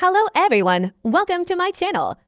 Hello everyone, welcome to my channel.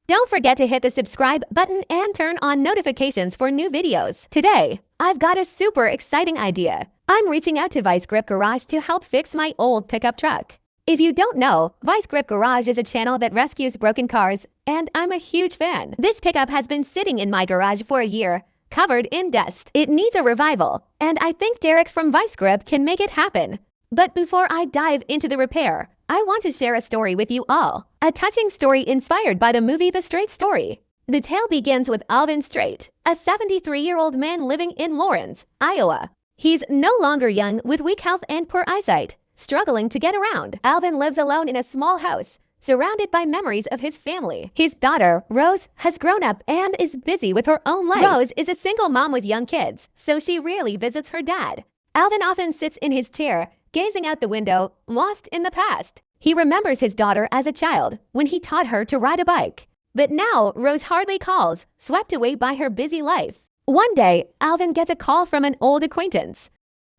Don't forget to hit the subscribe button and turn on notifications for new videos. Today, I've got a super exciting idea. I'm reaching out to Vice Grip Garage to help fix my old pickup truck. If you don't know, Vice Grip Garage is a channel that rescues broken cars, and I'm a huge fan. This pickup has been sitting in my garage for a year, covered in dust. It needs a revival, and I think Derek from Vice Grip can make it happen. But before I dive into the repair, I want to share a story with you all. A touching story inspired by the movie The Straight Story. The tale begins with Alvin Straight, a 73-year-old man living in Lawrence, Iowa. He's no longer young with weak health and poor eyesight, struggling to get around. Alvin lives alone in a small house, surrounded by memories of his family. His daughter, Rose, has grown up and is busy with her own life. Rose is a single mom with young kids, so she rarely visits her dad. Alvin often sits in his chair, gazing out the window, lost in the past. He remembers his daughter as a child, when he taught her to ride a bike. But now, Rose hardly calls, swept away by her busy life. One day, Alvin gets a call from an old acquaintance.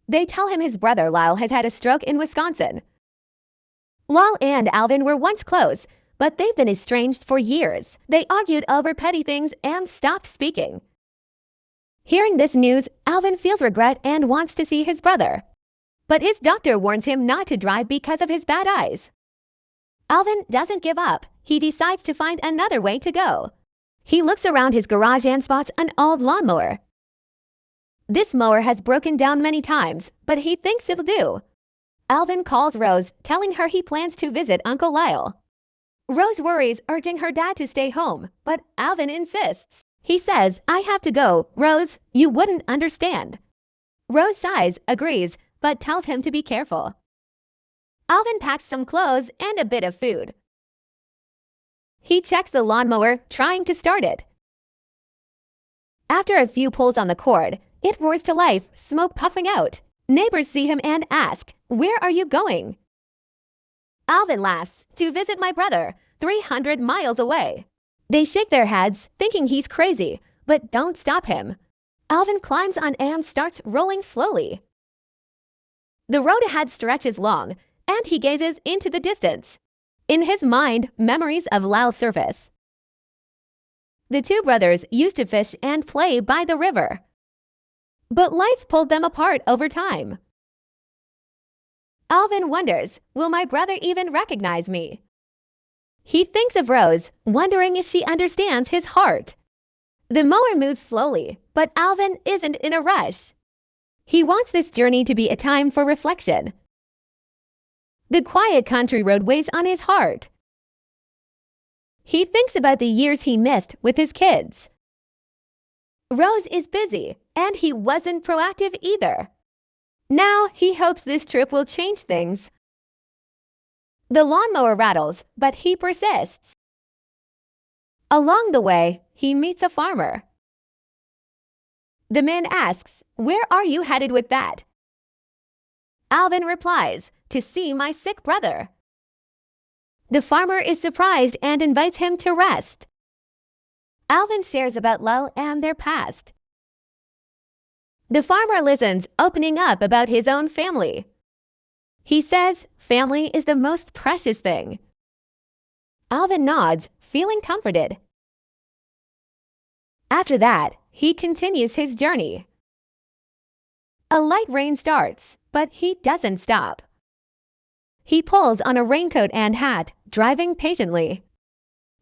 They tell him his brother Lyle has had a stroke in Wisconsin. Lyle and Alvin were once close, but they've been estranged for years. They argued over petty things and stopped speaking. Hearing this news, Alvin feels regret and wants to see his brother. But his doctor warns him not to drive because of his bad eyes. Alvin doesn't give up. He decides to find another way to go. He looks around his garage and spots an old lawnmower. This mower has broken down many times, but he thinks it'll do. Alvin calls Rose, telling her he plans to visit Uncle Lyle. Rose worries, urging her dad to stay home, but Alvin insists. He says, "I have to go, Rose, you wouldn't understand." Rose sighs, agrees, but tells him to be careful. Alvin packs some clothes and a bit of food. He checks the lawnmower, trying to start it. After a few pulls on the cord, it roars to life, smoke puffing out. Neighbors see him and ask, "Where are you going?" Alvin laughs, "To visit my brother, 300 miles away." They shake their heads, thinking he's crazy, but don't stop him. Alvin climbs on and starts rolling slowly. The road ahead stretches long, and he gazes into the distance. In his mind, memories of Lyle's surface. The two brothers used to fish and play by the river. But life pulled them apart over time. Alvin wonders, will my brother even recognize me? He thinks of Rose, wondering if she understands his heart. The mower moves slowly, but Alvin isn't in a rush. He wants this journey to be a time for reflection. The quiet country road weighs on his heart. He thinks about the years he missed with his kids. Rose is busy, and he wasn't proactive either. Now he hopes this trip will change things. The lawnmower rattles, but he persists. Along the way, he meets a farmer. The man asks, "Where are you headed with that?" Alvin replies, "To see my sick brother." The farmer is surprised and invites him to rest. Alvin shares about Lyle and their past. The farmer listens, opening up about his own family. He says, family is the most precious thing. Alvin nods, feeling comforted. After that, he continues his journey. A light rain starts, but he doesn't stop. He pulls on a raincoat and hat, driving patiently.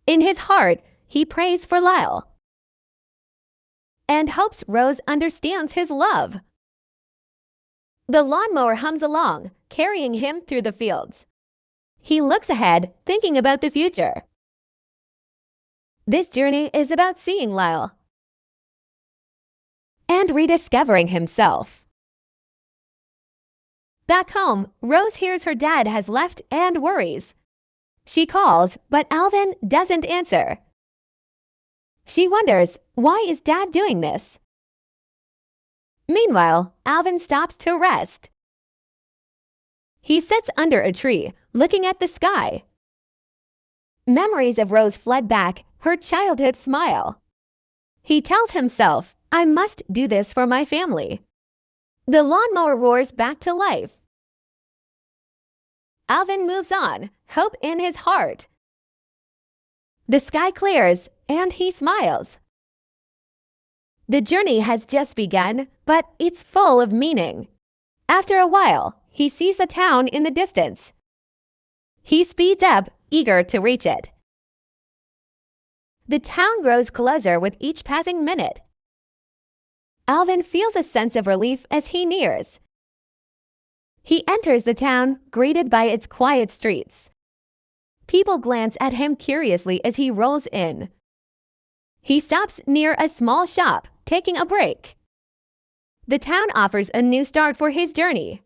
In his heart, he prays for Lyle and hopes Rose understands his love. The lawnmower hums along, carrying him through the fields. He looks ahead, thinking about the future. This journey is about seeing Lyle and rediscovering himself. Back home, Rose hears her dad has left and worries. She calls, but Alvin doesn't answer. She wonders, why is Dad doing this? Meanwhile, Alvin stops to rest. He sits under a tree, looking at the sky. Memories of Rose flood back, her childhood smile. He tells himself, "I must do this for my family." The lawnmower roars back to life. Alvin moves on, hope in his heart. The sky clears, and he smiles. The journey has just begun, but it's full of meaning. After a while, he sees a town in the distance. He speeds up, eager to reach it. The town grows closer with each passing minute. Alvin feels a sense of relief as he nears. He enters the town, greeted by its quiet streets. People glance at him curiously as he rolls in. He stops near a small shop, taking a break. The town offers a new start for his journey.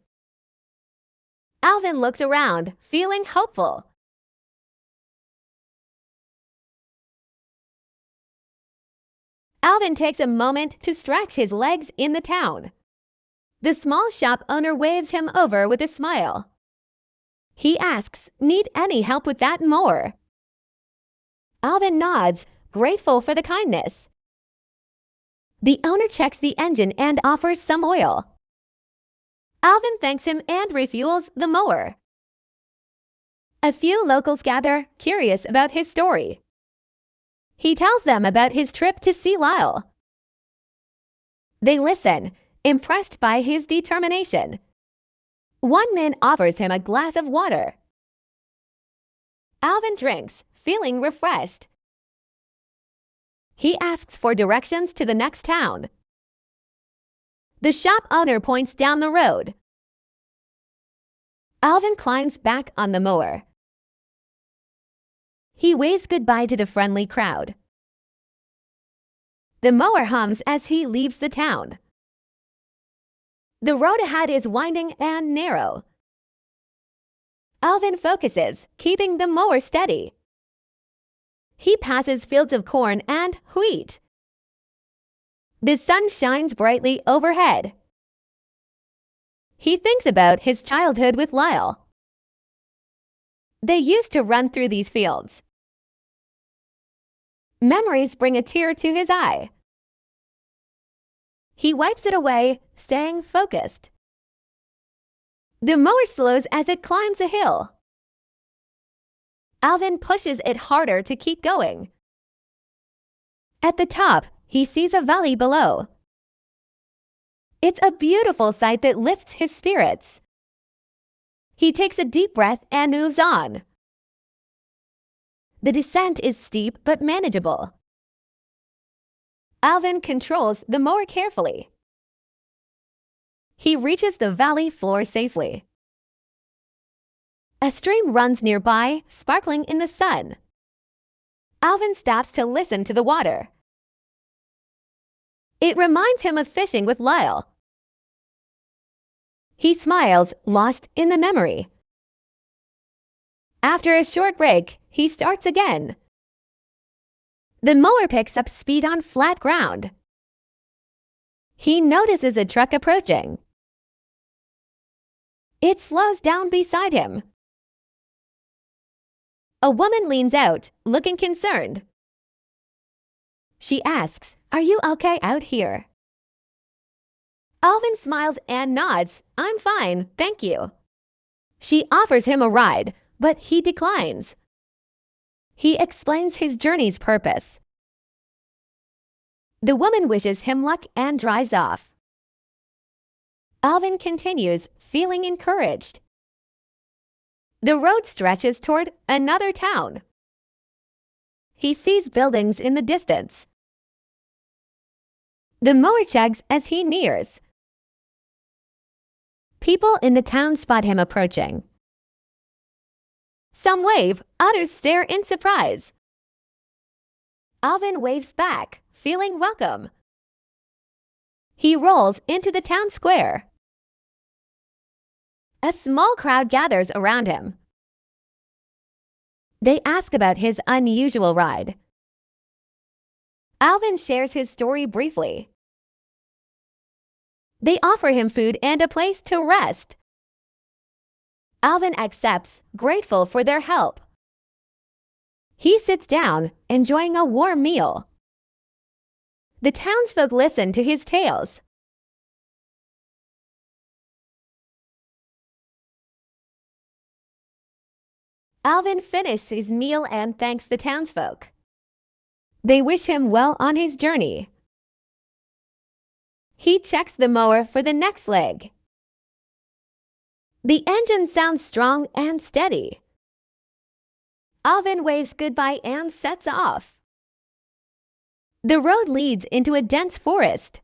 Alvin looks around, feeling hopeful. Alvin takes a moment to stretch his legs in the town. The small shop owner waves him over with a smile. He asks, "Need any help with that mower?" Alvin nods, grateful for the kindness. The owner checks the engine and offers some oil. Alvin thanks him and refuels the mower. A few locals gather, curious about his story. He tells them about his trip to Sea Isle. They listen, impressed by his determination. One man offers him a glass of water. Alvin drinks, feeling refreshed. He asks for directions to the next town. The shop owner points down the road. Alvin climbs back on the mower. He waves goodbye to the friendly crowd. The mower hums as he leaves the town. The road ahead is winding and narrow. Alvin focuses, keeping the mower steady. He passes fields of corn and wheat. The sun shines brightly overhead. He thinks about his childhood with Lyle. They used to run through these fields. Memories bring a tear to his eye. He wipes it away, staying focused. The mower slows as it climbs a hill. Alvin pushes it harder to keep going. At the top, he sees a valley below. It's a beautiful sight that lifts his spirits. He takes a deep breath and moves on. The descent is steep but manageable. Alvin controls the mower carefully. He reaches the valley floor safely. A stream runs nearby, sparkling in the sun. Alvin stops to listen to the water. It reminds him of fishing with Lyle. He smiles, lost in the memory. After a short break, he starts again. The mower picks up speed on flat ground. He notices a truck approaching. It slows down beside him. A woman leans out, looking concerned. She asks, "Are you okay out here?" Alvin smiles and nods. "I'm fine, thank you." She offers him a ride, but he declines. He explains his journey's purpose. The woman wishes him luck and drives off. Alvin continues, feeling encouraged. The road stretches toward another town. He sees buildings in the distance. The mower chugs as he nears. People in the town spot him approaching. Some wave, others stare in surprise. Alvin waves back, feeling welcome. He rolls into the town square. A small crowd gathers around him. They ask about his unusual ride. Alvin shares his story briefly. They offer him food and a place to rest. Alvin accepts, grateful for their help. He sits down, enjoying a warm meal. The townsfolk listen to his tales. Alvin finishes his meal and thanks the townsfolk. They wish him well on his journey. He checks the mower for the next leg. The engine sounds strong and steady. Alvin waves goodbye and sets off. The road leads into a dense forest.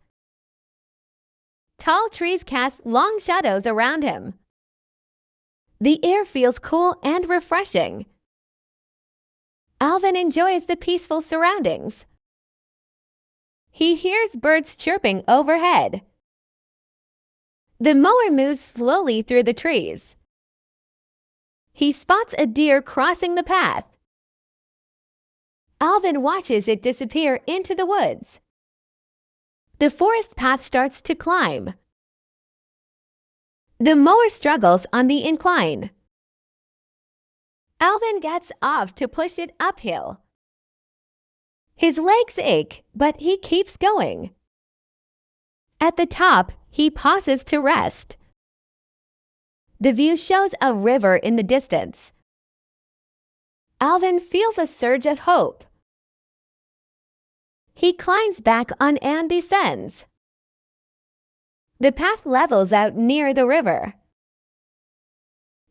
Tall trees cast long shadows around him. The air feels cool and refreshing. Alvin enjoys the peaceful surroundings. He hears birds chirping overhead. The mower moves slowly through the trees. He spots a deer crossing the path. Alvin watches it disappear into the woods. The forest path starts to climb. The mower struggles on the incline. Alvin gets off to push it uphill. His legs ache, but he keeps going. At the top, he pauses to rest. The view shows a river in the distance. Alvin feels a surge of hope. He climbs back on and descends. The path levels out near the river.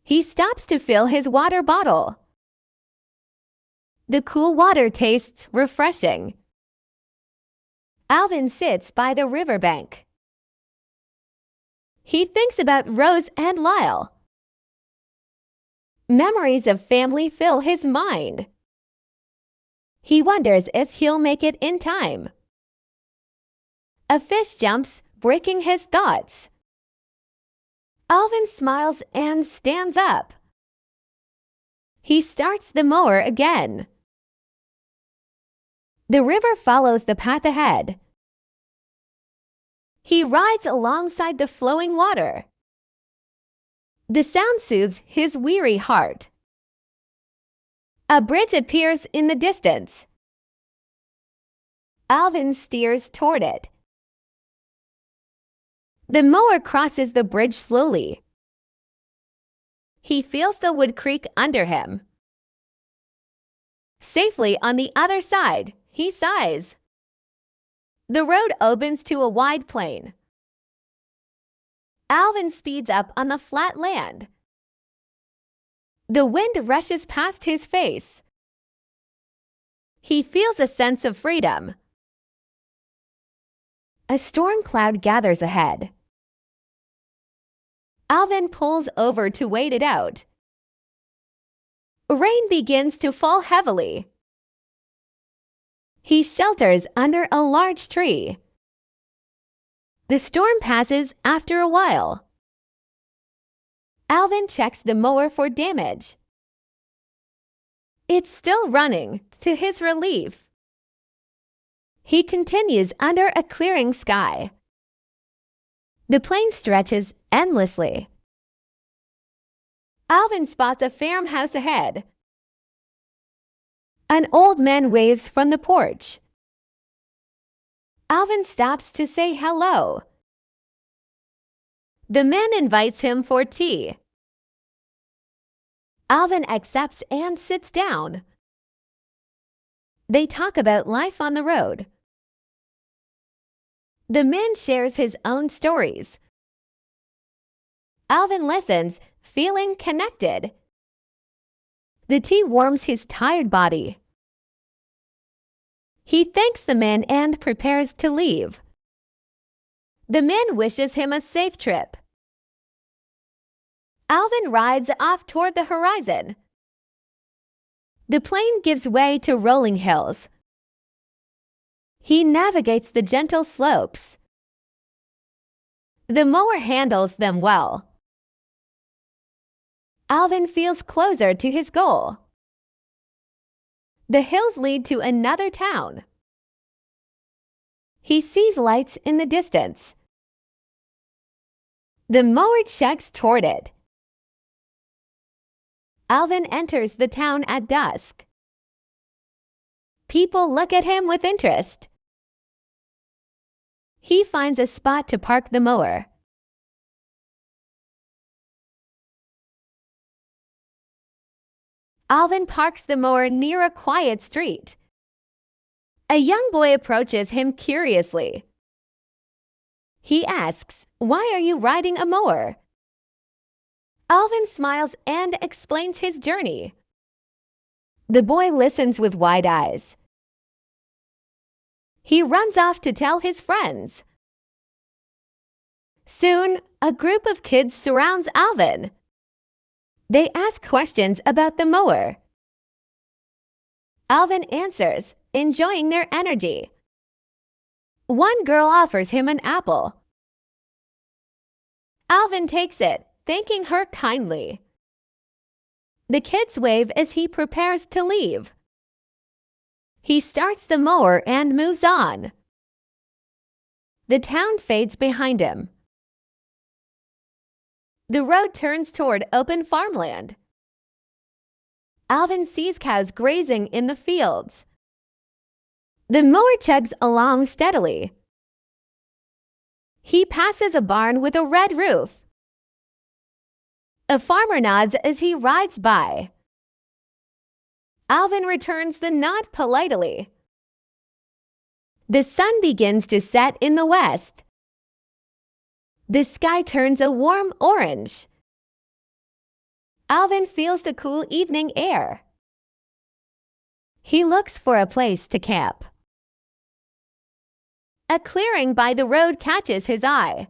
He stops to fill his water bottle. The cool water tastes refreshing. Alvin sits by the riverbank. He thinks about Rose and Lyle. Memories of family fill his mind. He wonders if he'll make it in time. A fish jumps, breaking his thoughts. Alvin smiles and stands up. He starts the mower again. The river follows the path ahead. He rides alongside the flowing water. The sound soothes his weary heart. A bridge appears in the distance. Alvin steers toward it. The mower crosses the bridge slowly. He feels the wood creak under him. Safely on the other side, he sighs. The road opens to a wide plain. Alvin speeds up on the flat land. The wind rushes past his face. He feels a sense of freedom. A storm cloud gathers ahead. Alvin pulls over to wait it out. Rain begins to fall heavily. He shelters under a large tree. The storm passes after a while. Alvin checks the mower for damage. It's still running, to his relief. He continues under a clearing sky. The plain stretches endlessly. Alvin spots a farmhouse ahead. An old man waves from the porch. Alvin stops to say hello. The man invites him for tea. Alvin accepts and sits down. They talk about life on the road. The man shares his own stories. Alvin listens, feeling connected. The tea warms his tired body. He thanks the man and prepares to leave. The man wishes him a safe trip. Alvin rides off toward the horizon. The plain gives way to rolling hills. He navigates the gentle slopes. The mower handles them well. Alvin feels closer to his goal. The hills lead to another town. He sees lights in the distance. The mower checks toward it. Alvin enters the town at dusk. People look at him with interest. He finds a spot to park the mower. Alvin parks the mower near a quiet street. A young boy approaches him curiously. He asks, "Why are you riding a mower?" Alvin smiles and explains his journey. The boy listens with wide eyes. He runs off to tell his friends. Soon, a group of kids surrounds Alvin. They ask questions about the mower. Alvin answers, enjoying their energy. One girl offers him an apple. Alvin takes it, thanking her kindly. The kids wave as he prepares to leave. He starts the mower and moves on. The town fades behind him. The road turns toward open farmland. Alvin sees cows grazing in the fields. The mower chugs along steadily. He passes a barn with a red roof. A farmer nods as he rides by. Alvin returns the nod politely. The sun begins to set in the west. The sky turns a warm orange. Alvin feels the cool evening air. He looks for a place to camp. A clearing by the road catches his eye.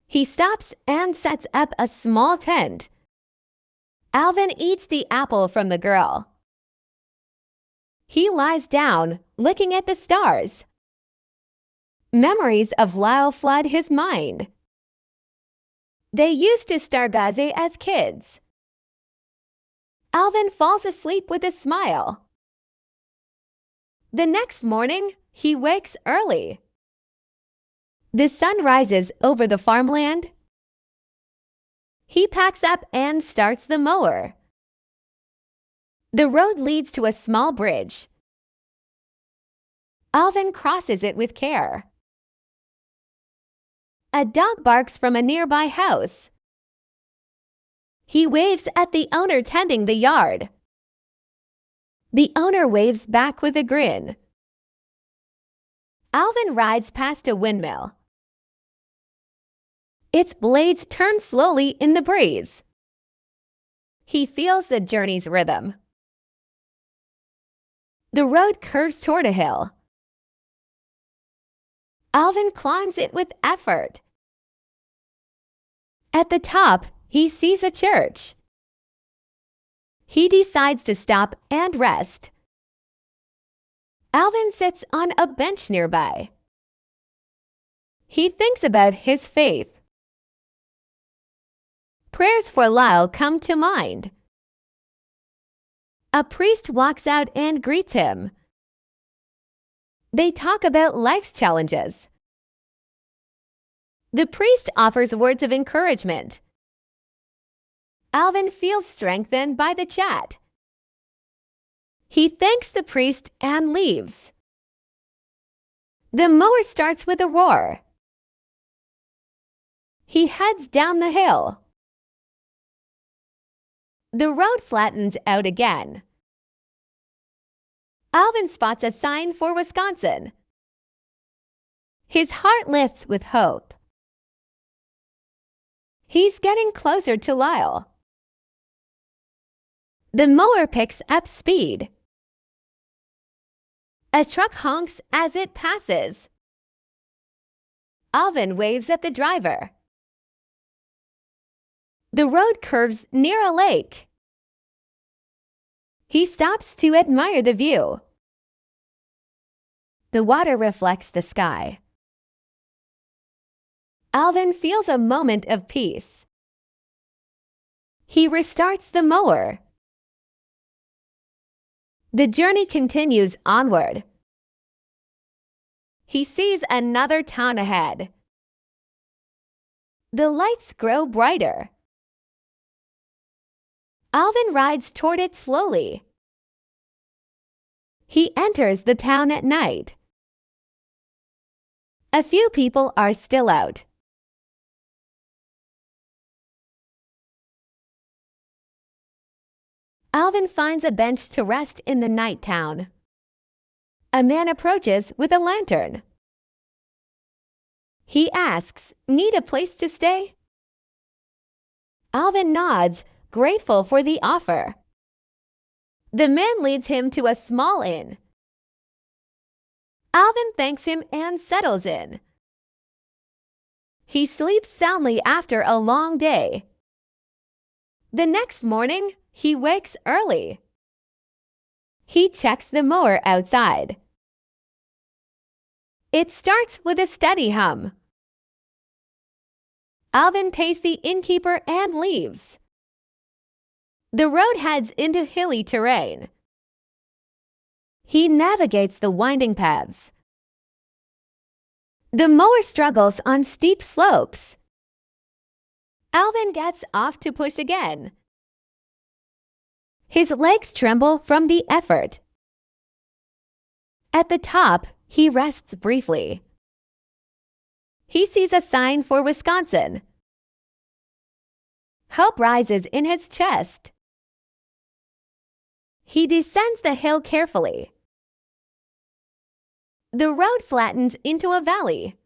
He stops and sets up a small tent. Alvin eats the apple from the girl. He lies down, looking at the stars. Memories of Lyle flood his mind. They used to stargaze as kids. Alvin falls asleep with a smile. The next morning, he wakes early. The sun rises over the farmland. He packs up and starts the mower. The road leads to a small bridge. Alvin crosses it with care. A dog barks from a nearby house. He waves at the owner tending the yard. The owner waves back with a grin. Alvin rides past a windmill. Its blades turn slowly in the breeze. He feels the journey's rhythm. The road curves toward a hill. Alvin climbs it with effort. At the top, he sees a church. He decides to stop and rest. Alvin sits on a bench nearby. He thinks about his faith. Prayers for Lyle come to mind. A priest walks out and greets him. They talk about life's challenges. The priest offers words of encouragement. Alvin feels strengthened by the chat. He thanks the priest and leaves. The mower starts with a roar. He heads down the hill. The road flattens out again. Alvin spots a sign for Wisconsin. His heart lifts with hope. He's getting closer to Lyle. The mower picks up speed. A truck honks as it passes. Alvin waves at the driver. The road curves near a lake. He stops to admire the view. The water reflects the sky. Alvin feels a moment of peace. He restarts the mower. The journey continues onward. He sees another town ahead. The lights grow brighter. Alvin rides toward it slowly. He enters the town at night. A few people are still out. Alvin finds a bench to rest in the night town. A man approaches with a lantern. He asks, "Need a place to stay?" Alvin nods, grateful for the offer. The man leads him to a small inn. Alvin thanks him and settles in. He sleeps soundly after a long day. The next morning, he wakes early. He checks the mower outside. It starts with a steady hum. Alvin pays the innkeeper and leaves. The road heads into hilly terrain. He navigates the winding paths. The mower struggles on steep slopes. Alvin gets off to push again. His legs tremble from the effort. At the top, he rests briefly. He sees a sign for Wisconsin. Hope rises in his chest. He descends the hill carefully. The road flattens into a valley.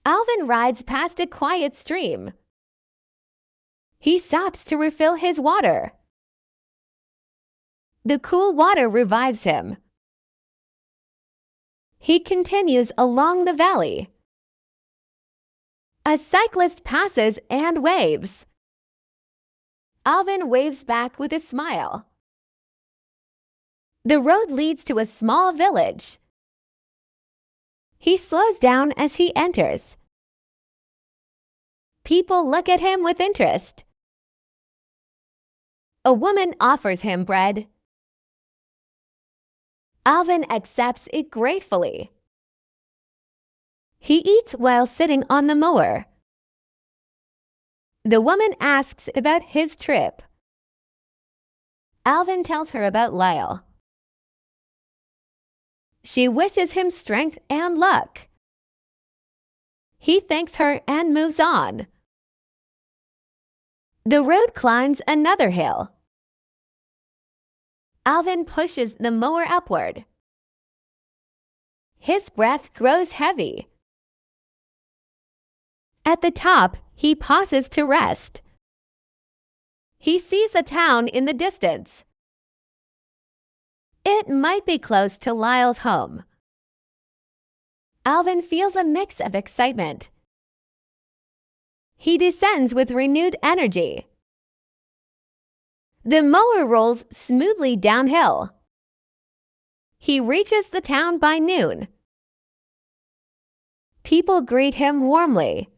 Alvin rides past a quiet stream. He stops to refill his water. The cool water revives him. He continues along the valley. A cyclist passes and waves. Alvin waves back with a smile. The road leads to a small village. He slows down as he enters. People look at him with interest. A woman offers him bread. Alvin accepts it gratefully. He eats while sitting on the mower. The woman asks about his trip. Alvin tells her about Lyle. She wishes him strength and luck. He thanks her and moves on. The road climbs another hill. Alvin pushes the mower upward. His breath grows heavy. At the top, he pauses to rest. He sees a town in the distance. It might be close to Lyle's home. Alvin feels a mix of excitement. He descends with renewed energy. The mower rolls smoothly downhill. He reaches the town by noon. People greet him warmly.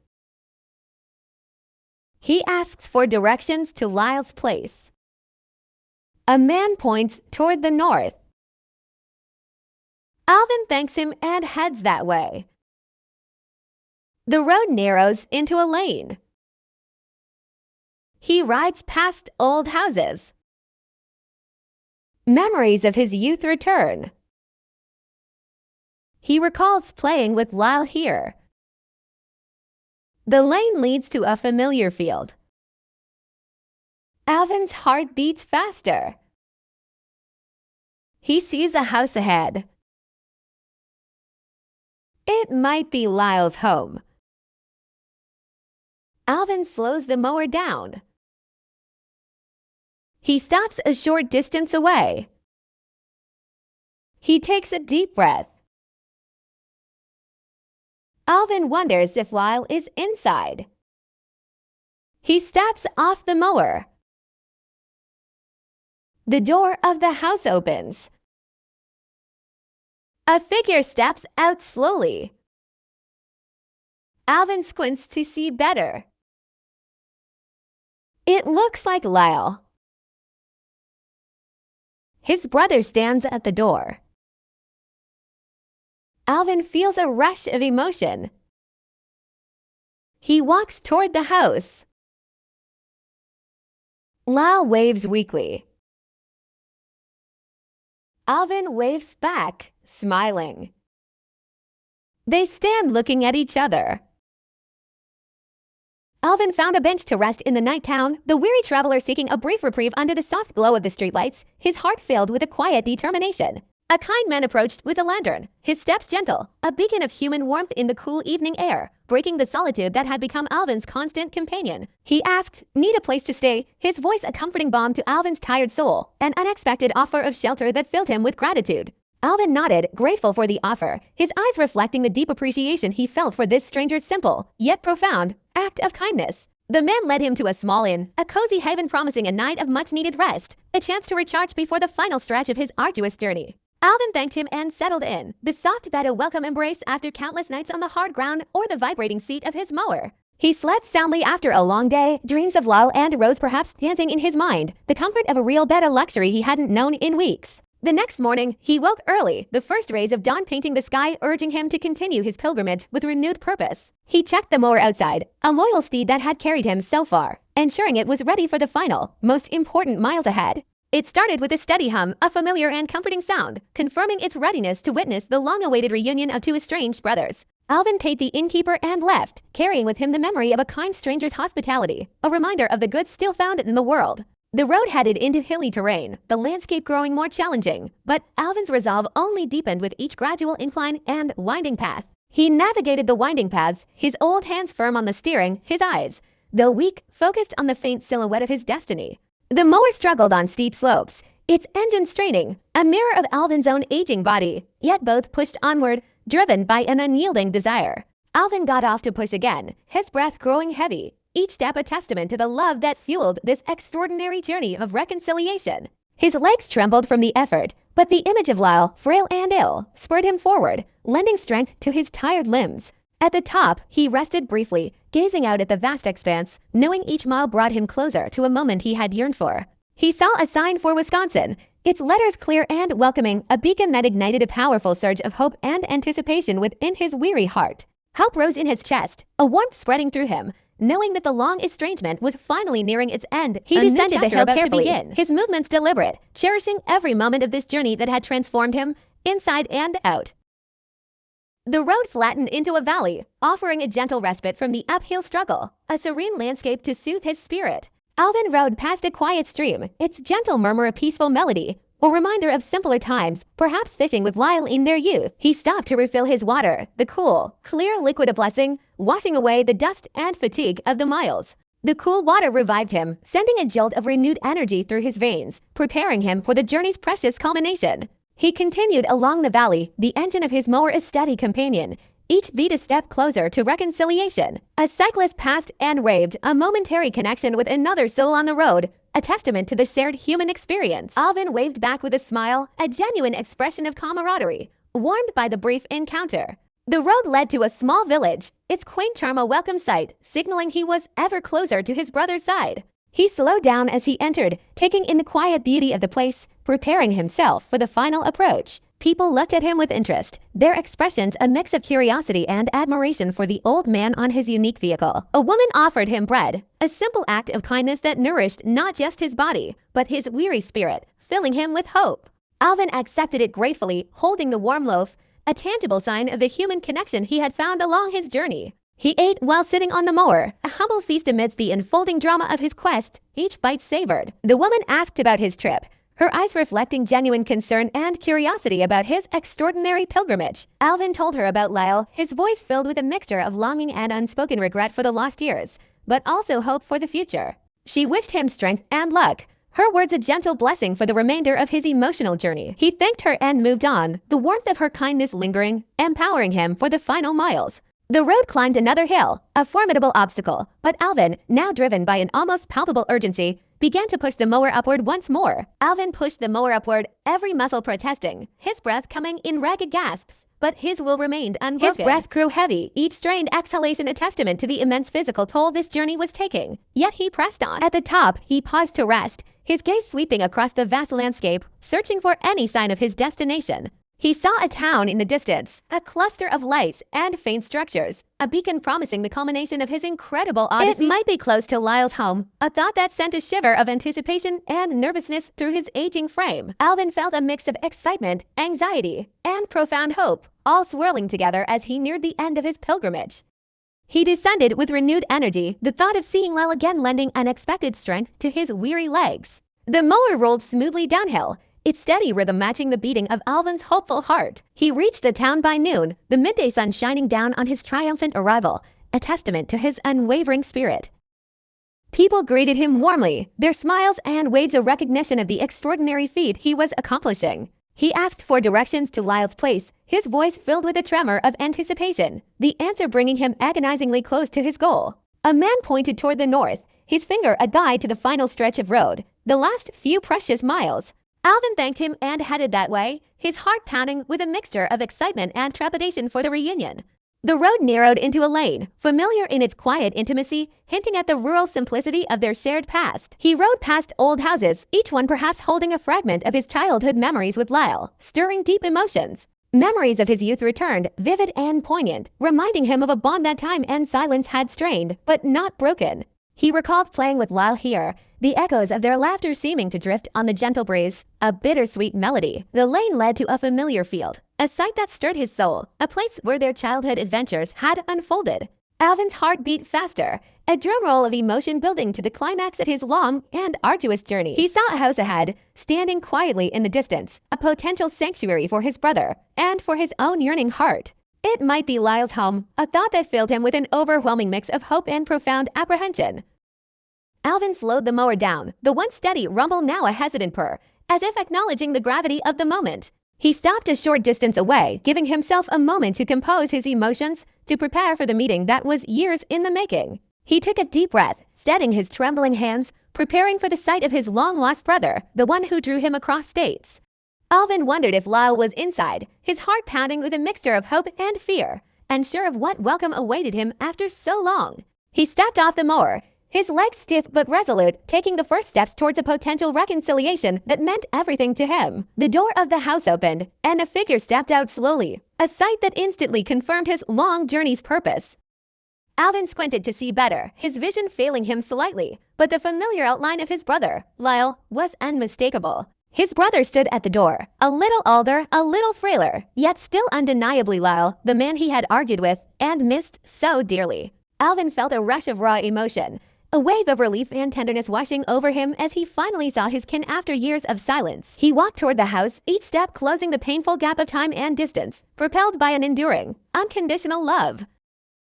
He asks for directions to Lyle's place. A man points toward the north. Alvin thanks him and heads that way. The road narrows into a lane. He rides past old houses. Memories of his youth return. He recalls playing with Lyle here. The lane leads to a familiar field. Alvin's heart beats faster. He sees a house ahead. It might be Lyle's home. Alvin slows the mower down. He stops a short distance away. He takes a deep breath. Alvin wonders if Lyle is inside. He steps off the mower. The door of the house opens. A figure steps out slowly. Alvin squints to see better. It looks like Lyle. His brother stands at the door. Alvin feels a rush of emotion. He walks toward the house. Lyle waves weakly. Alvin waves back, smiling. They stand looking at each other. Alvin found a bench to rest in the night town, the weary traveler seeking a brief reprieve under the soft glow of the streetlights, his heart filled with a quiet determination. A kind man approached with a lantern, his steps gentle, a beacon of human warmth in the cool evening air, breaking the solitude that had become Alvin's constant companion. He asked, "Need a place to stay?" His voice a comforting balm to Alvin's tired soul, an unexpected offer of shelter that filled him with gratitude. Alvin nodded, grateful for the offer, his eyes reflecting the deep appreciation he felt for this stranger's simple, yet profound, act of kindness. The man led him to a small inn, a cozy haven promising a night of much-needed rest, a chance to recharge before the final stretch of his arduous journey. Alvin thanked him and settled in, the soft bed a welcome embrace after countless nights on the hard ground or the vibrating seat of his mower. He slept soundly after a long day, dreams of Lyle and Rose perhaps dancing in his mind, the comfort of a real bed a luxury he hadn't known in weeks. The next morning, he woke early, the first rays of dawn painting the sky, urging him to continue his pilgrimage with renewed purpose. He checked the mower outside, a loyal steed that had carried him so far, ensuring it was ready for the final, most important miles ahead. It started with a steady hum, a familiar and comforting sound, confirming its readiness to witness the long-awaited reunion of two estranged brothers. Alvin paid the innkeeper and left, carrying with him the memory of a kind stranger's hospitality, a reminder of the good still found in the world. The road headed into hilly terrain, the landscape growing more challenging, but Alvin's resolve only deepened with each gradual incline and winding path. He navigated the winding paths, his old hands firm on the steering, his eyes, though weak, focused on the faint silhouette of his destiny. The mower struggled on steep slopes, its engine straining, a mirror of Alvin's own aging body, yet both pushed onward, driven by an unyielding desire. Alvin got off to push again, his breath growing heavy, each step a testament to the love that fueled this extraordinary journey of reconciliation. His legs trembled from the effort, but the image of Lyle, frail and ill, spurred him forward, lending strength to his tired limbs. At the top, he rested briefly, gazing out at the vast expanse, knowing each mile brought him closer to a moment he had yearned for. He saw a sign for Wisconsin, its letters clear and welcoming, a beacon that ignited a powerful surge of hope and anticipation within his weary heart. Hope rose in his chest, a warmth spreading through him. Knowing that the long estrangement was finally nearing its end, he descended the hill carefully, his movements deliberate, cherishing every moment of this journey that had transformed him, inside and out. The road flattened into a valley, offering a gentle respite from the uphill struggle, a serene landscape to soothe his spirit. Alvin rode past a quiet stream, its gentle murmur a peaceful melody, a reminder of simpler times, perhaps fishing with Lyle in their youth. He stopped to refill his water, the cool, clear liquid a blessing, washing away the dust and fatigue of the miles. The cool water revived him, sending a jolt of renewed energy through his veins, preparing him for the journey's precious culmination. He continued along the valley, the engine of his mower a steady companion, each beat a step closer to reconciliation. A cyclist passed and waved, a momentary connection with another soul on the road, a testament to the shared human experience. Alvin waved back with a smile, a genuine expression of camaraderie, warmed by the brief encounter. The road led to a small village, its quaint charm a welcome sight, signaling he was ever closer to his brother's side. He slowed down as he entered, taking in the quiet beauty of the place, preparing himself for the final approach. People looked at him with interest, their expressions a mix of curiosity and admiration for the old man on his unique vehicle. A woman offered him bread, a simple act of kindness that nourished not just his body, but his weary spirit, filling him with hope. Alvin accepted it gratefully, holding the warm loaf, a tangible sign of the human connection he had found along his journey. He ate while sitting on the mower, a humble feast amidst the unfolding drama of his quest, each bite savored. The woman asked about his trip, her eyes reflecting genuine concern and curiosity about his extraordinary pilgrimage. Alvin told her about Lyle, his voice filled with a mixture of longing and unspoken regret for the lost years, but also hope for the future. She wished him strength and luck, her words a gentle blessing for the remainder of his emotional journey. He thanked her and moved on, the warmth of her kindness lingering, empowering him for the final miles. The road climbed another hill, a formidable obstacle, but Alvin, now driven by an almost palpable urgency, began to push the mower upward once more. Alvin pushed the mower upward, every muscle protesting, his breath coming in ragged gasps, but his will remained unbroken. His breath grew heavy, each strained exhalation a testament to the immense physical toll this journey was taking. Yet he pressed on. At the top, he paused to rest, his gaze sweeping across the vast landscape, searching for any sign of his destination. He saw a town in the distance, a cluster of lights and faint structures, a beacon promising the culmination of his incredible odyssey. It might be close to Lyle's home, a thought that sent a shiver of anticipation and nervousness through his aging frame. Alvin felt a mix of excitement, anxiety, and profound hope, all swirling together as he neared the end of his pilgrimage. He descended with renewed energy, the thought of seeing Lyle again lending unexpected strength to his weary legs. The mower rolled smoothly downhill, its steady rhythm matching the beating of Alvin's hopeful heart. He reached the town by noon, the midday sun shining down on his triumphant arrival, a testament to his unwavering spirit. People greeted him warmly, their smiles and waves of recognition of the extraordinary feat he was accomplishing. He asked for directions to Lyle's place, his voice filled with a tremor of anticipation, the answer bringing him agonizingly close to his goal. A man pointed toward the north, his finger a guide to the final stretch of road, the last few precious miles. Alvin thanked him and headed that way, his heart pounding with a mixture of excitement and trepidation for the reunion. The road narrowed into a lane, familiar in its quiet intimacy, hinting at the rural simplicity of their shared past. He rode past old houses, each one perhaps holding a fragment of his childhood memories with Lyle, stirring deep emotions. Memories of his youth returned, vivid and poignant, reminding him of a bond that time and silence had strained, but not broken. He recalled playing with Lyle here, the echoes of their laughter seeming to drift on the gentle breeze, a bittersweet melody. The lane led to a familiar field, a sight that stirred his soul, a place where their childhood adventures had unfolded. Alvin's heart beat faster, a drum roll of emotion building to the climax of his long and arduous journey. He saw a house ahead, standing quietly in the distance, a potential sanctuary for his brother, and for his own yearning heart. It might be Lyle's home, a thought that filled him with an overwhelming mix of hope and profound apprehension. Alvin slowed the mower down, the once steady rumble now a hesitant purr, as if acknowledging the gravity of the moment. He stopped a short distance away, giving himself a moment to compose his emotions, to prepare for the meeting that was years in the making. He took a deep breath, steadying his trembling hands, preparing for the sight of his long-lost brother, the one who drew him across states. Alvin wondered if Lyle was inside, his heart pounding with a mixture of hope and fear, unsure of what welcome awaited him after so long. He stepped off the mower, his legs stiff but resolute, taking the first steps towards a potential reconciliation that meant everything to him. The door of the house opened, and a figure stepped out slowly, a sight that instantly confirmed his long journey's purpose. Alvin squinted to see better, his vision failing him slightly, but the familiar outline of his brother, Lyle, was unmistakable. His brother stood at the door, a little older, a little frailer, yet still undeniably Lyle, the man he had argued with and missed so dearly. Alvin felt a rush of raw emotion, a wave of relief and tenderness washing over him as he finally saw his kin after years of silence. He walked toward the house, each step closing the painful gap of time and distance, propelled by an enduring, unconditional love.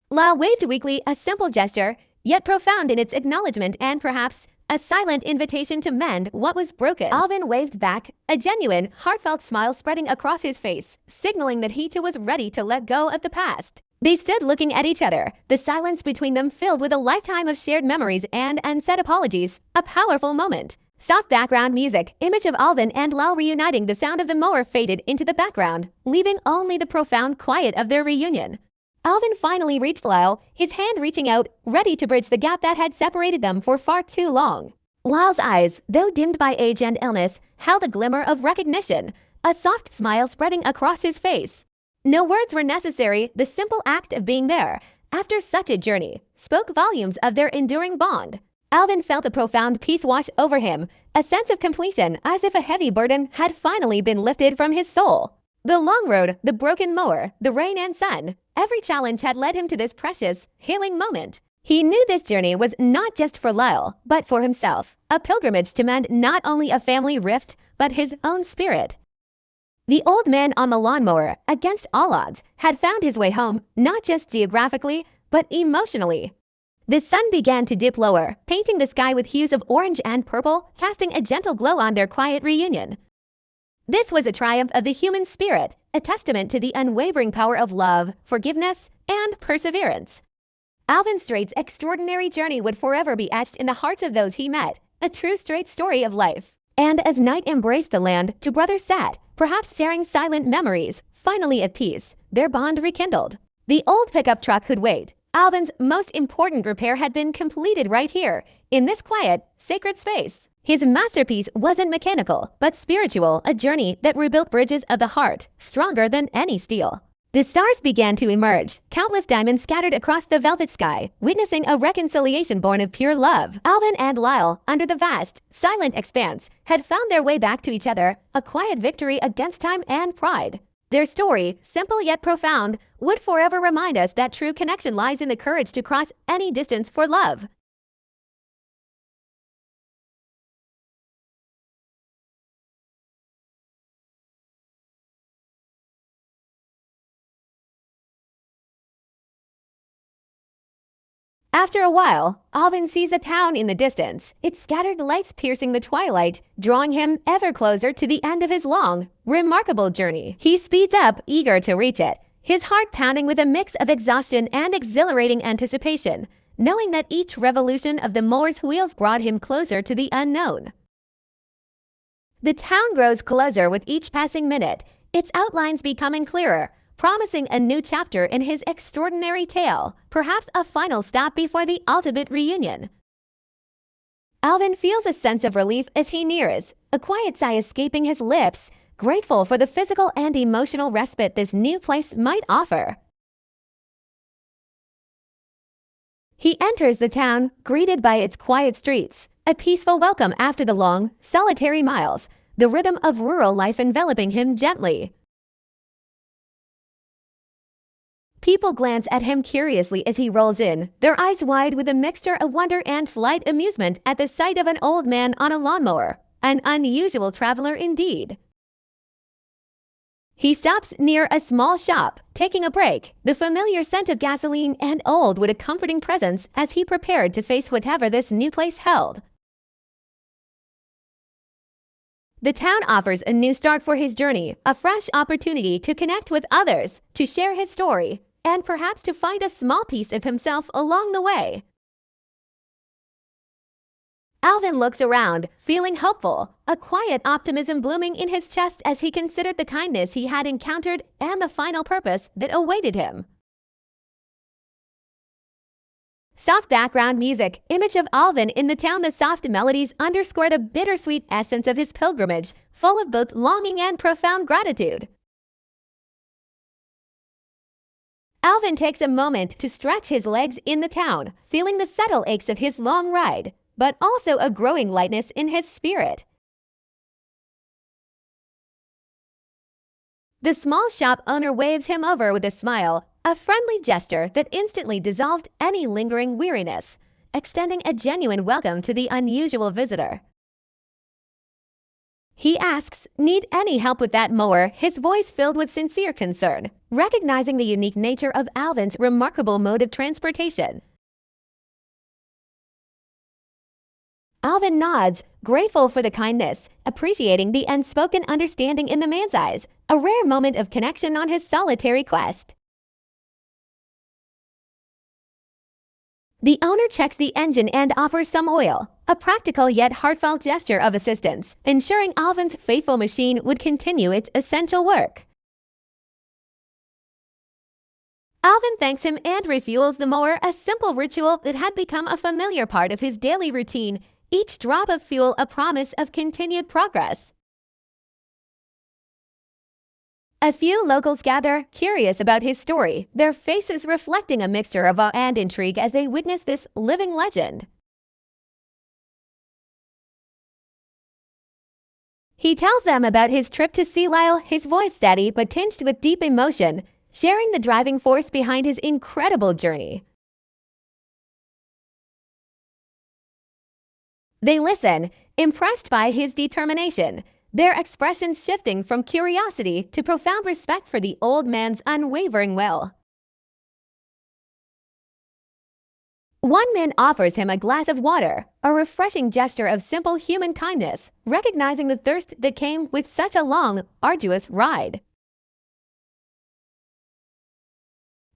Lyle waved weakly, a simple gesture, yet profound in its acknowledgement and perhaps a silent invitation to mend what was broken. Alvin waved back, a genuine, heartfelt smile spreading across his face, signaling that he too was ready to let go of the past. They stood looking at each other, the silence between them filled with a lifetime of shared memories and unsaid apologies, a powerful moment. Soft background music, image of Alvin and Lyle reuniting, the sound of the mower faded into the background, leaving only the profound quiet of their reunion. Alvin finally reached Lyle, his hand reaching out, ready to bridge the gap that had separated them for far too long. Lyle's eyes, though dimmed by age and illness, held a glimmer of recognition, a soft smile spreading across his face. No words were necessary, the simple act of being there, after such a journey, spoke volumes of their enduring bond. Alvin felt a profound peace wash over him, a sense of completion as if a heavy burden had finally been lifted from his soul. The long road, the broken mower, the rain and sun, every challenge had led him to this precious, healing moment. He knew this journey was not just for Lyle, but for himself, a pilgrimage to mend not only a family rift, but his own spirit. The old man on the lawnmower, against all odds, had found his way home, not just geographically, but emotionally. The sun began to dip lower, painting the sky with hues of orange and purple, casting a gentle glow on their quiet reunion. This was a triumph of the human spirit, a testament to the unwavering power of love, forgiveness, and perseverance. Alvin Straight's extraordinary journey would forever be etched in the hearts of those he met, a true straight story of life. And as night embraced the land, two brothers sat, perhaps sharing silent memories, finally at peace, their bond rekindled. The old pickup truck could wait. Alvin's most important repair had been completed right here, in this quiet, sacred space. His masterpiece wasn't mechanical, but spiritual, a journey that rebuilt bridges of the heart, stronger than any steel. The stars began to emerge, countless diamonds scattered across the velvet sky, witnessing a reconciliation born of pure love. Alvin and Lyle, under the vast, silent expanse, had found their way back to each other, a quiet victory against time and pride. Their story, simple yet profound, would forever remind us that true connection lies in the courage to cross any distance for love. After a while, Alvin sees a town in the distance, its scattered lights piercing the twilight, drawing him ever closer to the end of his long, remarkable journey. He speeds up, eager to reach it, his heart pounding with a mix of exhaustion and exhilarating anticipation, knowing that each revolution of the mower's wheels brought him closer to the unknown. The town grows closer with each passing minute, its outlines becoming clearer, promising a new chapter in his extraordinary tale, perhaps a final stop before the ultimate reunion. Alvin feels a sense of relief as he nears, a quiet sigh escaping his lips, grateful for the physical and emotional respite this new place might offer. He enters the town, greeted by its quiet streets, a peaceful welcome after the long, solitary miles, the rhythm of rural life enveloping him gently. People glance at him curiously as he rolls in, their eyes wide with a mixture of wonder and slight amusement at the sight of an old man on a lawnmower, an unusual traveler indeed. He stops near a small shop, taking a break, the familiar scent of gasoline and old with a comforting presence as he prepared to face whatever this new place held. The town offers a new start for his journey, a fresh opportunity to connect with others, to share his story, and perhaps to find a small piece of himself along the way. Alvin looks around, feeling hopeful, a quiet optimism blooming in his chest as he considered the kindness he had encountered and the final purpose that awaited him. Soft background music, image of Alvin in the town. The soft melodies underscore the bittersweet essence of his pilgrimage, full of both longing and profound gratitude. Alvin takes a moment to stretch his legs in the town, feeling the subtle aches of his long ride, but also a growing lightness in his spirit. The small shop owner waves him over with a smile, a friendly gesture that instantly dissolved any lingering weariness, extending a genuine welcome to the unusual visitor. He asks, "Need any help with that mower?" his voice filled with sincere concern, recognizing the unique nature of Alvin's remarkable mode of transportation. Alvin nods, grateful for the kindness, appreciating the unspoken understanding in the man's eyes, a rare moment of connection on his solitary quest. The owner checks the engine and offers some oil, a practical yet heartfelt gesture of assistance, ensuring Alvin's faithful machine would continue its essential work. Alvin thanks him and refuels the mower, a simple ritual that had become a familiar part of his daily routine, each drop of fuel a promise of continued progress. A few locals gather, curious about his story, their faces reflecting a mixture of awe and intrigue as they witness this living legend. He tells them about his trip to Sea Isle, his voice steady but tinged with deep emotion, sharing the driving force behind his incredible journey. They listen, impressed by his determination, their expressions shifting from curiosity to profound respect for the old man's unwavering will. One man offers him a glass of water, a refreshing gesture of simple human kindness, recognizing the thirst that came with such a long, arduous ride.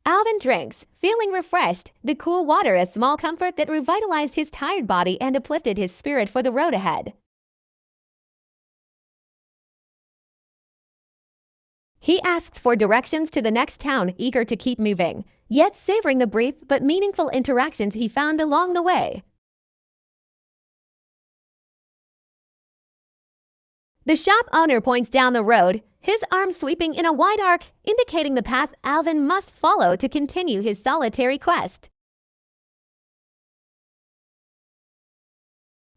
Alvin drinks, feeling refreshed, the cool water a small comfort that revitalized his tired body and uplifted his spirit for the road ahead. He asks for directions to the next town, eager to keep moving, yet savoring the brief but meaningful interactions he found along the way. The shop owner points down the road, his arm sweeping in a wide arc, indicating the path Alvin must follow to continue his solitary quest.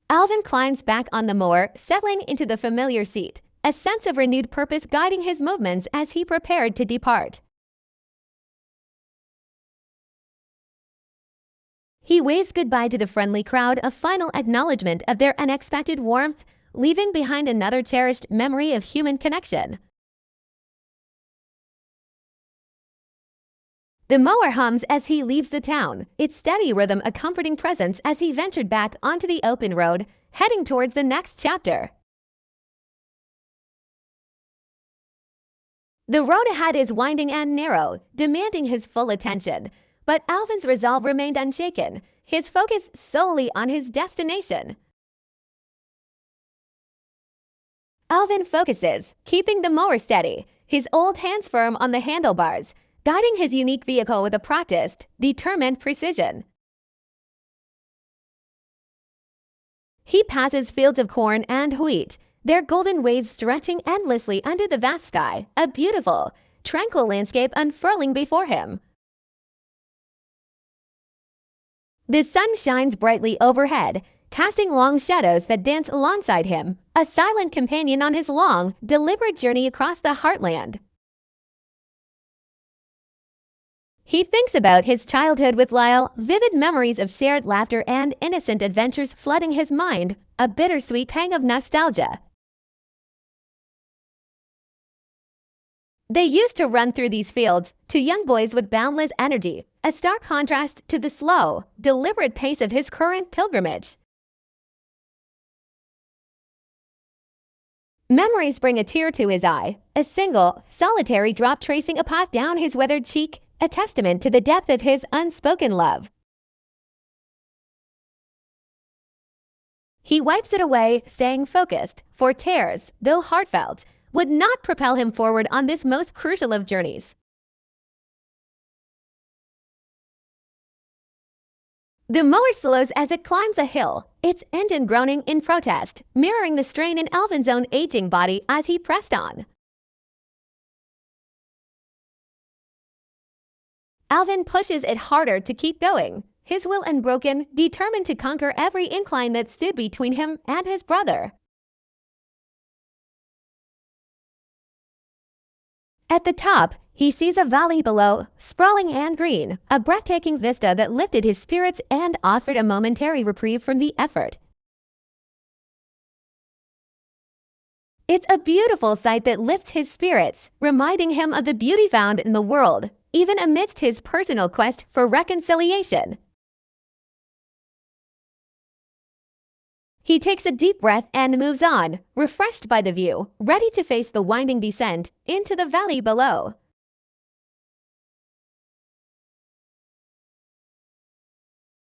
Alvin climbs back on the mower, settling into the familiar seat, a sense of renewed purpose guiding his movements as he prepared to depart. He waves goodbye to the friendly crowd, a final acknowledgement of their unexpected warmth, leaving behind another cherished memory of human connection. The mower hums as he leaves the town, its steady rhythm a comforting presence as he ventured back onto the open road, heading towards the next chapter. The road ahead is winding and narrow, demanding his full attention, but Alvin's resolve remained unshaken, his focus solely on his destination. Alvin focuses, keeping the mower steady, his old hands firm on the handlebars, guiding his unique vehicle with a practiced, determined precision. He passes fields of corn and wheat, their golden waves stretching endlessly under the vast sky, a beautiful, tranquil landscape unfurling before him. The sun shines brightly overhead, casting long shadows that dance alongside him, a silent companion on his long, deliberate journey across the heartland. He thinks about his childhood with Lyle, vivid memories of shared laughter and innocent adventures flooding his mind, a bittersweet pang of nostalgia. They used to run through these fields, two young boys with boundless energy, a stark contrast to the slow, deliberate pace of his current pilgrimage. Memories bring a tear to his eye, a single, solitary drop tracing a path down his weathered cheek, a testament to the depth of his unspoken love. He wipes it away, staying focused, for tears, though heartfelt, would not propel him forward on this most crucial of journeys. The mower slows as it climbs a hill, its engine groaning in protest, mirroring the strain in Alvin's own aging body as he pressed on. Alvin pushes it harder to keep going, his will unbroken, determined to conquer every incline that stood between him and his brother. At the top, he sees a valley below, sprawling and green, a breathtaking vista that lifted his spirits and offered a momentary reprieve from the effort. It's a beautiful sight that lifts his spirits, reminding him of the beauty found in the world, even amidst his personal quest for reconciliation. He takes a deep breath and moves on, refreshed by the view, ready to face the winding descent into the valley below.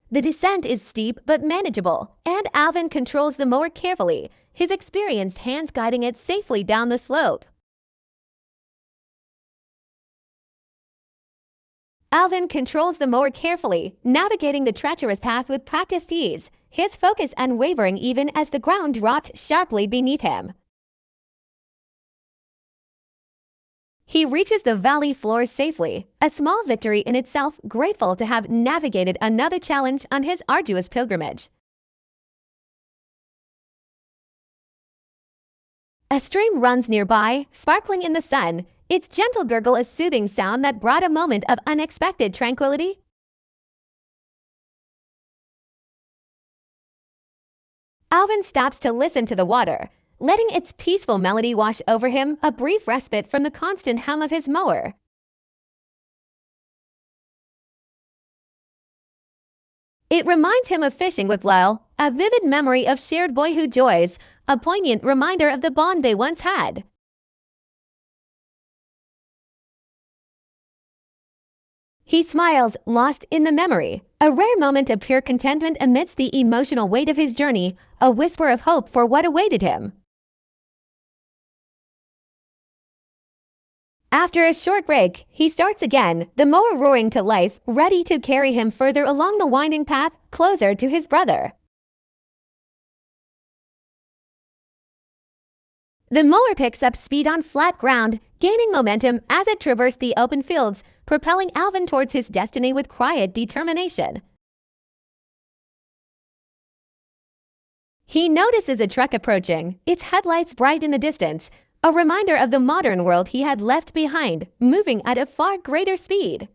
The descent is steep but manageable, and Alvin controls the mower carefully, his experienced hands guiding it safely down the slope. Alvin controls the mower carefully, navigating the treacherous path with practiced ease, his focus unwavering even as the ground dropped sharply beneath him. He reaches the valley floor safely, a small victory in itself, grateful to have navigated another challenge on his arduous pilgrimage. A stream runs nearby, sparkling in the sun, its gentle gurgle a soothing sound that brought a moment of unexpected tranquility. Alvin stops to listen to the water, letting its peaceful melody wash over him, a brief respite from the constant hum of his mower. It reminds him of fishing with Lyle, a vivid memory of shared boyhood joys, a poignant reminder of the bond they once had. He smiles, lost in the memory, a rare moment of pure contentment amidst the emotional weight of his journey, a whisper of hope for what awaited him. After a short break, he starts again, the mower roaring to life, ready to carry him further along the winding path, closer to his brother. The mower picks up speed on flat ground, gaining momentum as it traversed the open fields, propelling Alvin towards his destiny with quiet determination. He notices a truck approaching, its headlights bright in the distance, a reminder of the modern world he had left behind, moving at a far greater speed.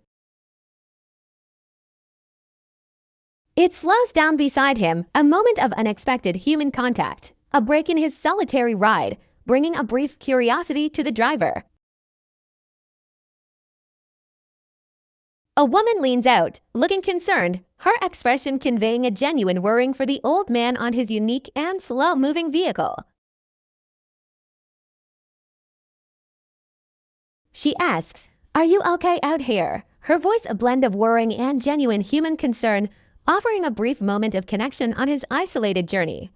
It slows down beside him, a moment of unexpected human contact, a break in his solitary ride, bringing a brief curiosity to the driver. A woman leans out, looking concerned, her expression conveying a genuine worrying for the old man on his unique and slow-moving vehicle. She asks, "Are you okay out here?" Her voice a blend of worrying and genuine human concern, offering a brief moment of connection on his isolated journey.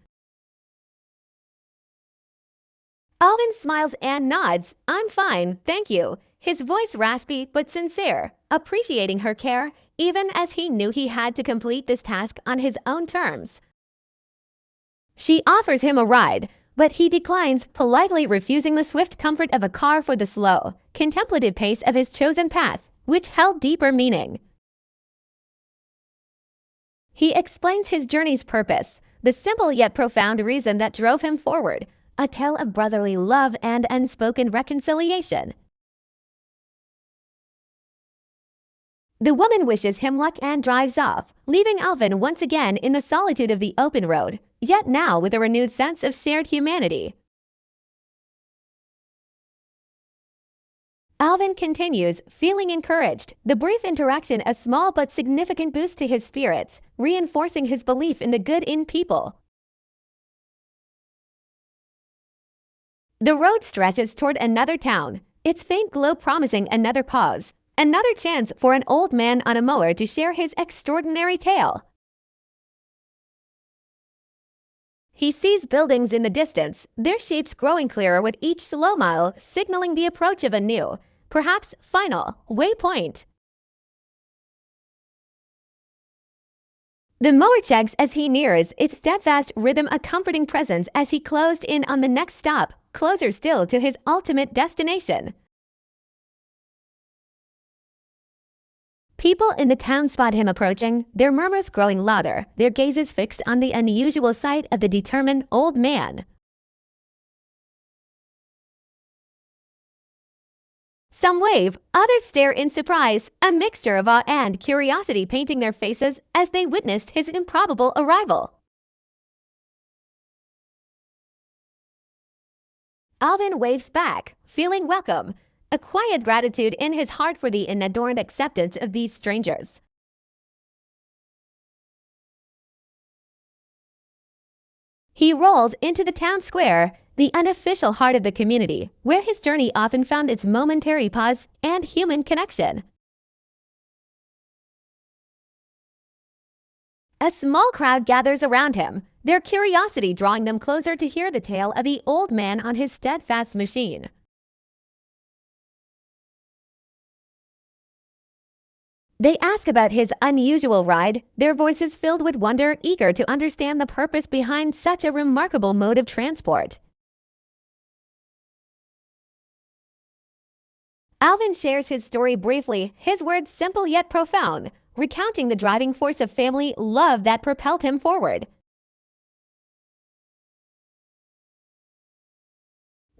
Alvin smiles and nods. "I'm fine, thank you." His voice raspy but sincere, appreciating her care, even as he knew he had to complete this task on his own terms. She offers him a ride, but he declines, politely refusing the swift comfort of a car for the slow, contemplative pace of his chosen path, which held deeper meaning. He explains his journey's purpose, the simple yet profound reason that drove him forward, a tale of brotherly love and unspoken reconciliation. The woman wishes him luck and drives off, leaving Alvin once again in the solitude of the open road, yet now with a renewed sense of shared humanity. Alvin continues, feeling encouraged, the brief interaction a small but significant boost to his spirits, reinforcing his belief in the good in people. The road stretches toward another town, its faint glow promising another pause, another chance for an old man on a mower to share his extraordinary tale. He sees buildings in the distance, their shapes growing clearer with each slow mile, signaling the approach of a new, perhaps final, waypoint. The mower checks as he nears, its steadfast rhythm a comforting presence as he closed in on the next stop, closer still to his ultimate destination. People in the town spot him approaching, their murmurs growing louder, their gazes fixed on the unusual sight of the determined old man. Some wave, others stare in surprise, a mixture of awe and curiosity painting their faces as they witnessed his improbable arrival. Alvin waves back, feeling welcome, a quiet gratitude in his heart for the unadorned acceptance of these strangers. He rolls into the town square, the unofficial heart of the community, where his journey often found its momentary pause and human connection. A small crowd gathers around him, their curiosity drawing them closer to hear the tale of the old man on his steadfast machine. They ask about his unusual ride, their voices filled with wonder, eager to understand the purpose behind such a remarkable mode of transport. Alvin shares his story briefly, his words simple yet profound, recounting the driving force of family love that propelled him forward.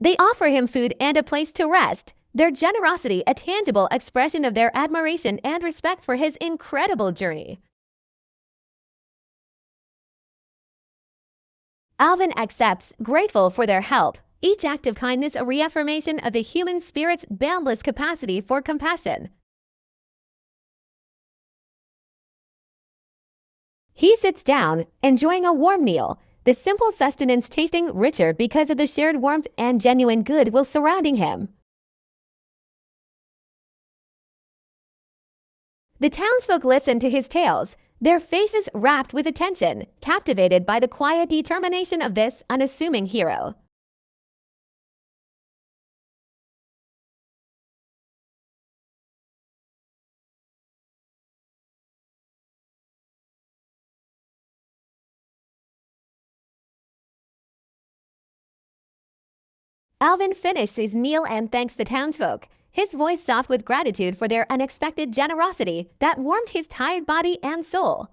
They offer him food and a place to rest, their generosity a tangible expression of their admiration and respect for his incredible journey. Alvin accepts, grateful for their help, each act of kindness a reaffirmation of the human spirit's boundless capacity for compassion. He sits down, enjoying a warm meal, the simple sustenance tasting richer because of the shared warmth and genuine goodwill surrounding him. The townsfolk listen to his tales, their faces rapt with attention, captivated by the quiet determination of this unassuming hero. Alvin finished his meal and thanks the townsfolk, his voice soft with gratitude for their unexpected generosity that warmed his tired body and soul.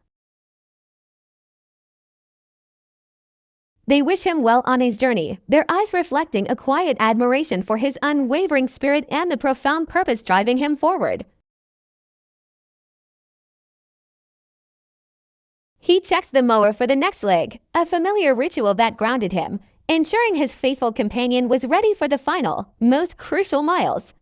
They wish him well on his journey, their eyes reflecting a quiet admiration for his unwavering spirit and the profound purpose driving him forward. He checks the mower for the next leg, a familiar ritual that grounded him, ensuring his faithful companion was ready for the final, most crucial miles.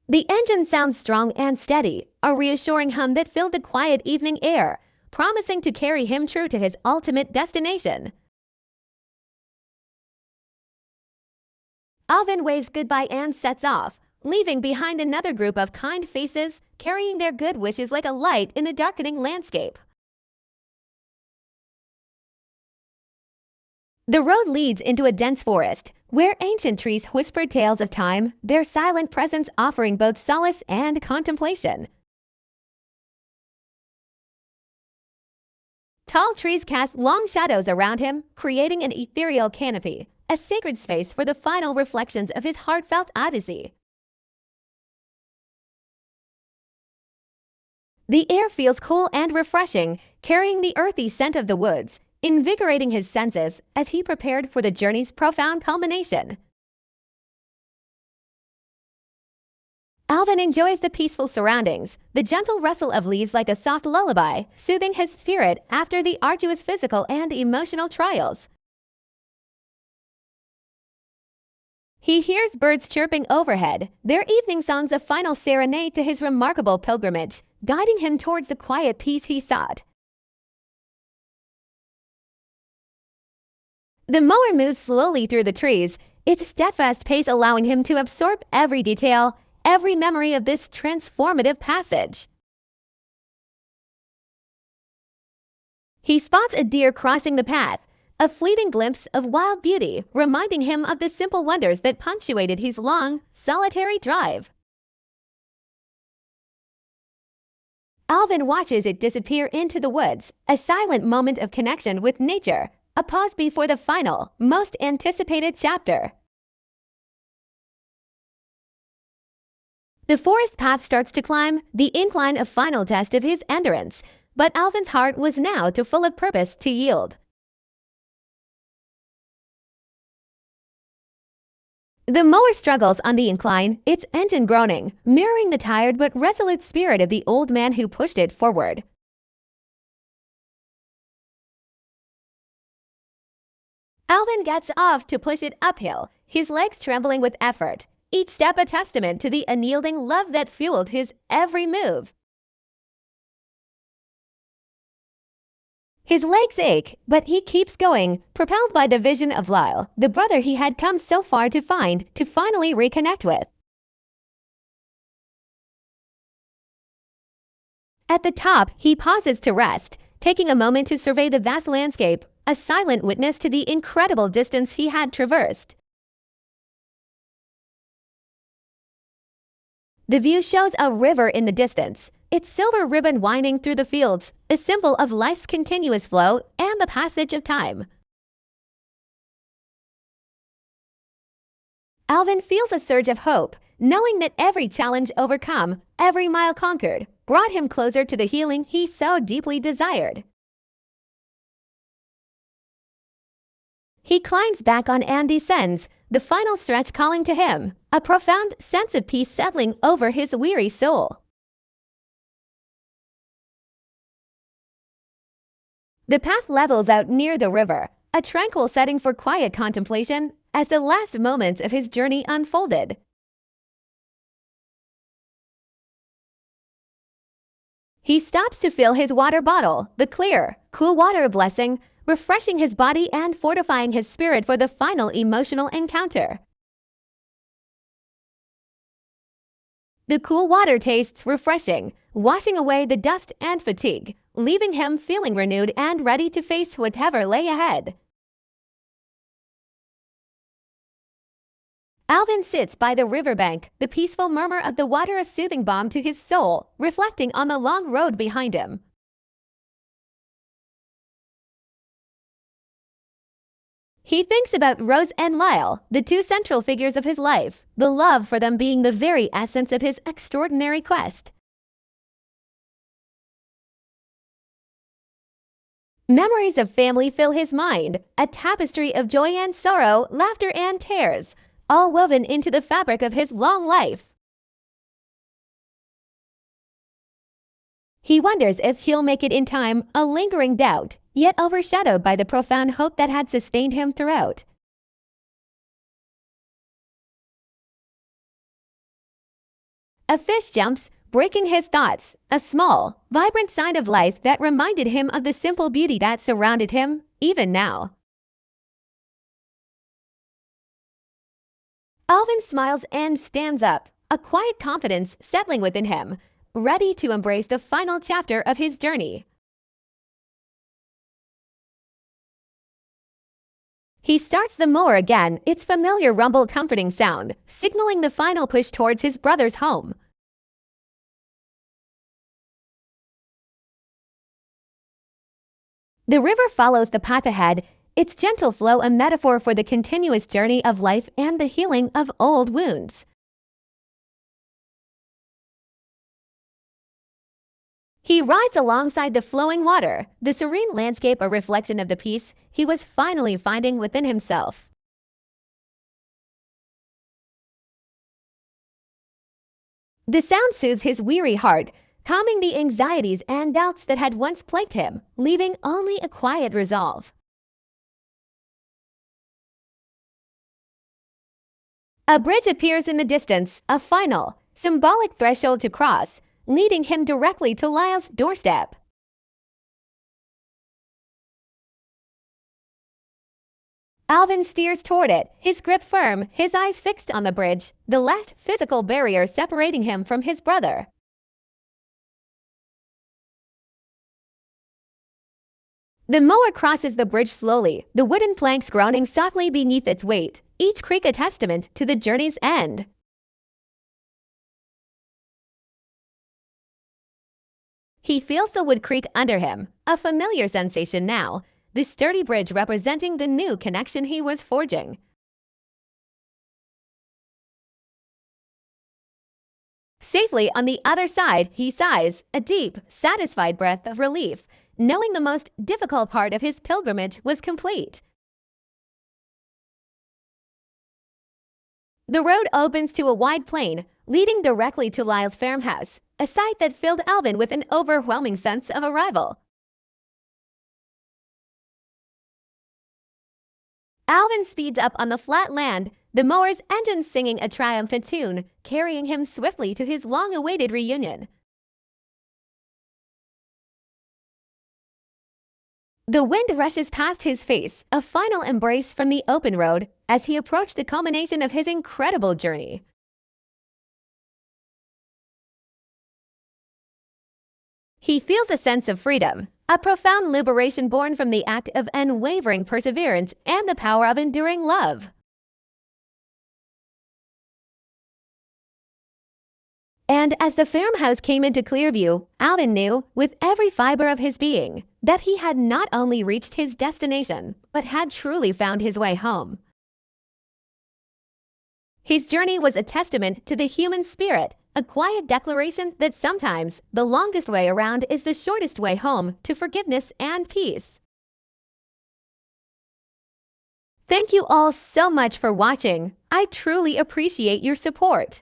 The engine sounds strong and steady, a reassuring hum that filled the quiet evening air, promising to carry him true to his ultimate destination. Alvin waves goodbye and sets off, leaving behind another group of kind faces carrying their good wishes like a light in the darkening landscape. The road leads into a dense forest, where ancient trees whisper tales of time, their silent presence offering both solace and contemplation. Tall trees cast long shadows around him, creating an ethereal canopy, a sacred space for the final reflections of his heartfelt odyssey. The air feels cool and refreshing, carrying the earthy scent of the woods, invigorating his senses as he prepared for the journey's profound culmination. Alvin enjoys the peaceful surroundings, the gentle rustle of leaves like a soft lullaby, soothing his spirit after the arduous physical and emotional trials. He hears birds chirping overhead, their evening songs a final serenade to his remarkable pilgrimage, guiding him towards the quiet peace he sought. The mower moves slowly through the trees, its steadfast pace allowing him to absorb every detail, every memory of this transformative passage. He spots a deer crossing the path, a fleeting glimpse of wild beauty, reminding him of the simple wonders that punctuated his long, solitary drive. Alvin watches it disappear into the woods, a silent moment of connection with nature, a pause before the final, most anticipated chapter. The forest path starts to climb, the incline a final test of his endurance, but Alvin's heart was now too full of purpose to yield. The mower struggles on the incline, its engine groaning, mirroring the tired but resolute spirit of the old man who pushed it forward. Alvin gets off to push it uphill, his legs trembling with effort, each step a testament to the unyielding love that fueled his every move. His legs ache, but he keeps going, propelled by the vision of Lyle, the brother he had come so far to find, to finally reconnect with. At the top, he pauses to rest, taking a moment to survey the vast landscape, a silent witness to the incredible distance he had traversed. The view shows a river in the distance, its silver ribbon winding through the fields, a symbol of life's continuous flow and the passage of time. Alvin feels a surge of hope, knowing that every challenge overcome, every mile conquered, brought him closer to the healing he so deeply desired. He climbs back on and descends, the final stretch calling to him, a profound sense of peace settling over his weary soul. The path levels out near the river, a tranquil setting for quiet contemplation as the last moments of his journey unfolded. He stops to fill his water bottle, the clear, cool water a blessing, refreshing his body and fortifying his spirit for the final emotional encounter. The cool water tastes refreshing, washing away the dust and fatigue, leaving him feeling renewed and ready to face whatever lay ahead. Alvin sits by the riverbank, the peaceful murmur of the water a soothing balm to his soul, reflecting on the long road behind him. He thinks about Rose and Lyle, the two central figures of his life, the love for them being the very essence of his extraordinary quest. Memories of family fill his mind, a tapestry of joy and sorrow, laughter and tears, all woven into the fabric of his long life. He wonders if he'll make it in time, a lingering doubt, yet overshadowed by the profound hope that had sustained him throughout. A fish jumps, breaking his thoughts, a small, vibrant sign of life that reminded him of the simple beauty that surrounded him, even now. Alvin smiles and stands up, a quiet confidence settling within him, ready to embrace the final chapter of his journey. He starts the mower again, its familiar rumble comforting sound, signaling the final push towards his brother's home. The river follows the path ahead, its gentle flow a metaphor for the continuous journey of life and the healing of old wounds. He rides alongside the flowing water, the serene landscape a reflection of the peace he was finally finding within himself. The sound soothes his weary heart, calming the anxieties and doubts that had once plagued him, leaving only a quiet resolve. A bridge appears in the distance, a final, symbolic threshold to cross, leading him directly to Lyle's doorstep. Alvin steers toward it, his grip firm, his eyes fixed on the bridge, the last physical barrier separating him from his brother. The mower crosses the bridge slowly, the wooden planks groaning softly beneath its weight, each creak a testament to the journey's end. He feels the wood creak under him, a familiar sensation now, the sturdy bridge representing the new connection he was forging. Safely on the other side, he sighs, a deep, satisfied breath of relief, knowing the most difficult part of his pilgrimage was complete. The road opens to a wide plain, leading directly to Lyle's farmhouse, a sight that filled Alvin with an overwhelming sense of arrival. Alvin speeds up on the flat land, the mower's engine singing a triumphant tune, carrying him swiftly to his long-awaited reunion. The wind rushes past his face, a final embrace from the open road, as he approached the culmination of his incredible journey. He feels a sense of freedom, a profound liberation born from the act of unwavering perseverance and the power of enduring love. And as the farmhouse came into clear view, Alvin knew, with every fiber of his being, that he had not only reached his destination, but had truly found his way home. His journey was a testament to the human spirit, a quiet declaration that sometimes the longest way around is the shortest way home to forgiveness and peace. Thank you all so much for watching. I truly appreciate your support.